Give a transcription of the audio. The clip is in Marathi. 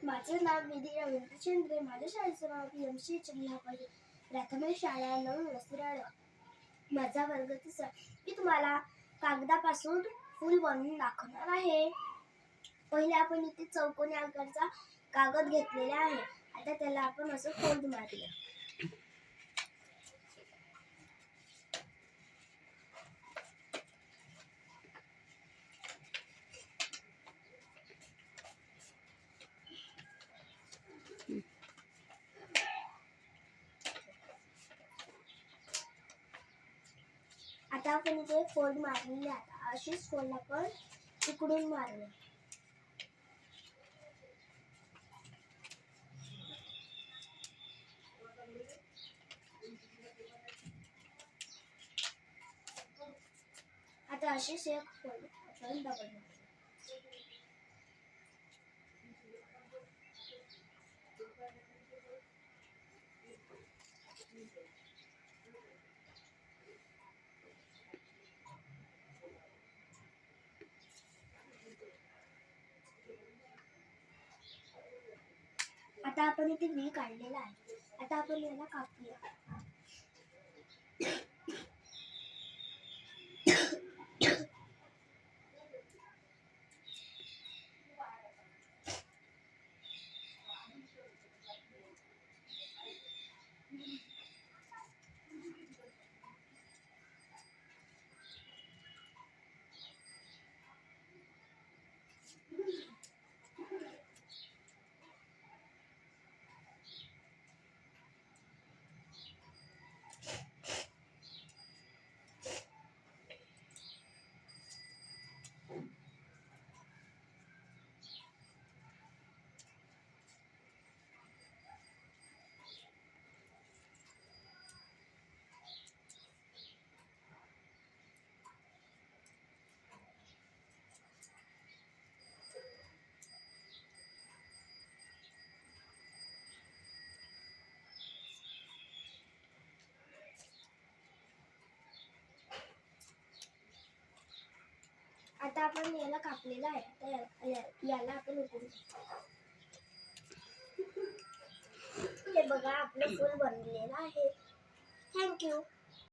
माझे नाव विधी रवींद्र चंद्रे. माझ्या शाळेचं नाव PMC जिल्हा प्राथमिक शाळा नवीन वस्त्राळा. माझा वर्ग 3. मी तुम्हाला कागदापासून फूल बनवून दाखवणार आहे. पहिले आपण इथे चौकोनी आकाराचा कागद घेतलेला आहे. आता त्याला आपण असं फोल्ड मारूया. आता आपण इथे फोल्ड मारलेले आहे. अशीच फोल्ड आपण इकडून मारूया. आता अशीच एक फोल्ड आपण डबल मारूया. आता आपण इथे V काढलेला आहे. आता आपण याला कापूया. आता आपण याला कापलेला आहे. आता याला आपण उकळू. हे बघा आपलं फूल बनलेलं आहे. थँक्यू.